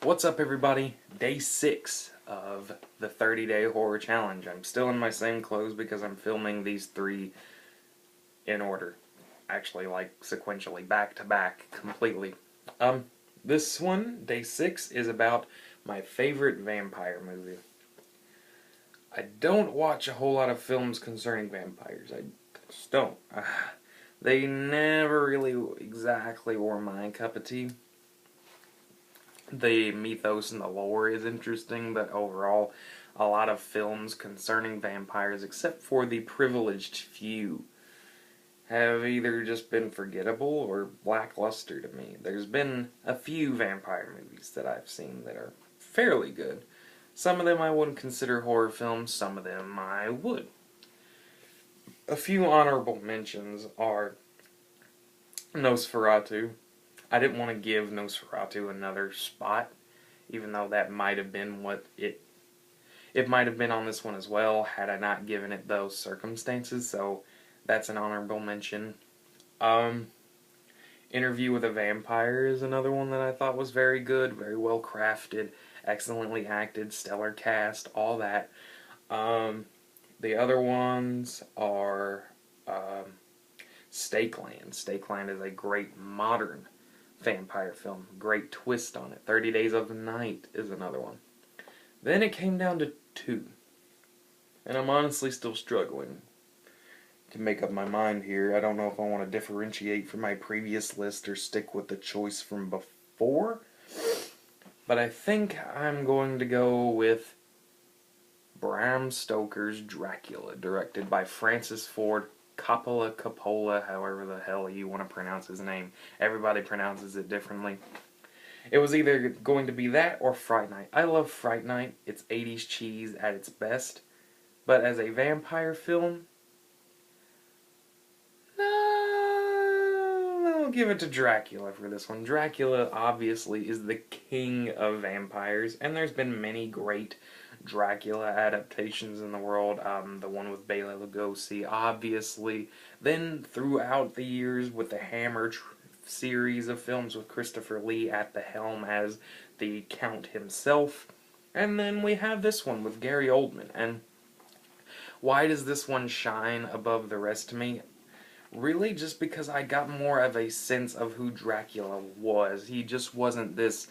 What's up, everybody? Day 6 of the 30-day horror challenge. I'm still in my same clothes because I'm filming these 3 in order. Actually, like, sequentially, back to back, completely. This one, day 6, is about my favorite vampire movie. I don't watch a whole lot of films concerning vampires. I just don't. They never really exactly were my cup of tea. The mythos and the lore is interesting, but overall, a lot of films concerning vampires, except for the privileged few, have either just been forgettable or lackluster to me. There's been a few vampire movies that I've seen that are fairly good. Some of them I wouldn't consider horror films, some of them I would. A few honorable mentions are Nosferatu. I didn't want to give Nosferatu another spot, even though that might have been what it might have been on this one as well, had I not given it those circumstances, so that's an honorable mention. Interview with a Vampire is another one that I thought was very good, very well crafted, excellently acted, stellar cast, all that. The other ones are Stakeland. Stakeland is a great modern vampire film. Great twist on it. 30 Days of Night is another one. Then it came down to 2. And I'm honestly still struggling to make up my mind here. I don't know if I want to differentiate from my previous list or stick with the choice from before. But I think I'm going to go with Bram Stoker's Dracula, directed by Francis Ford Coppola, however the hell you want to pronounce his name. Everybody pronounces it differently. It was either going to be that or Fright Night. I love Fright Night. It's 80s cheese at its best. But as a vampire film, no, I'll give it to Dracula for this one. Dracula, obviously, is the king of vampires, and there's been many great Dracula adaptations in the world. The one with Bela Lugosi, obviously. Then throughout the years with the Hammer series of films with Christopher Lee at the helm as the Count himself. And then we have this one with Gary Oldman. And why does this one shine above the rest to me? Really just because I got more of a sense of who Dracula was. He just wasn't this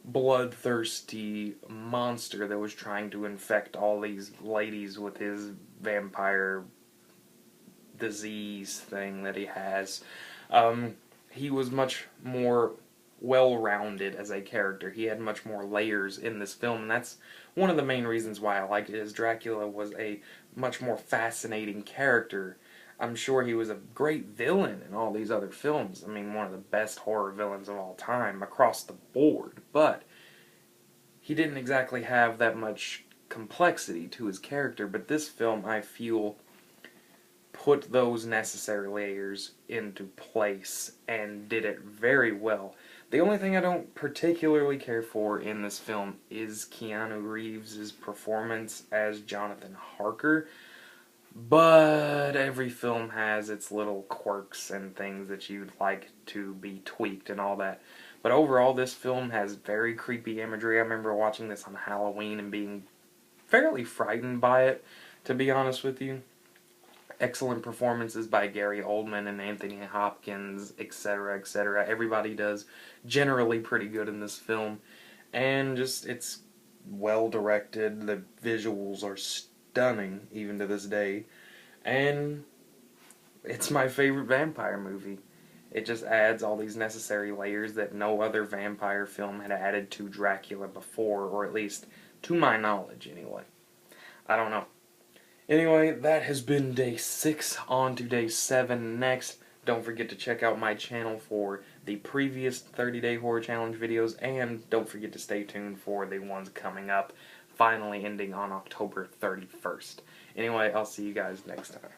bloodthirsty monster that was trying to infect all these ladies with his vampire disease thing that he has. He was much more well-rounded as a character. He had much more layers in this film, and that's one of the main reasons why I liked it, is Dracula was a much more fascinating character. I'm sure he was a great villain in all these other films. I mean, one of the best horror villains of all time across the board. But he didn't exactly have that much complexity to his character. But this film, I feel, put those necessary layers into place and did it very well. The only thing I don't particularly care for in this film is Keanu Reeves' performance as Jonathan Harker. But every film has its little quirks and things that you'd like to be tweaked and all that. But overall, this film has very creepy imagery. I remember watching this on Halloween and being fairly frightened by it, to be honest with you. Excellent performances by Gary Oldman and Anthony Hopkins, etc., etc. Everybody does generally pretty good in this film. And just, it's well directed. The visuals are stunning, even to this day, and it's my favorite vampire movie. It just adds all these necessary layers that no other vampire film had added to Dracula before, or at least to my knowledge anyway. I don't know. Anyway, that has been day 6. On to day 7 next. Don't forget to check out my channel for the previous 30-day horror challenge videos, and don't forget to stay tuned for the ones coming up, finally ending on October 31st. Anyway, I'll see you guys next time.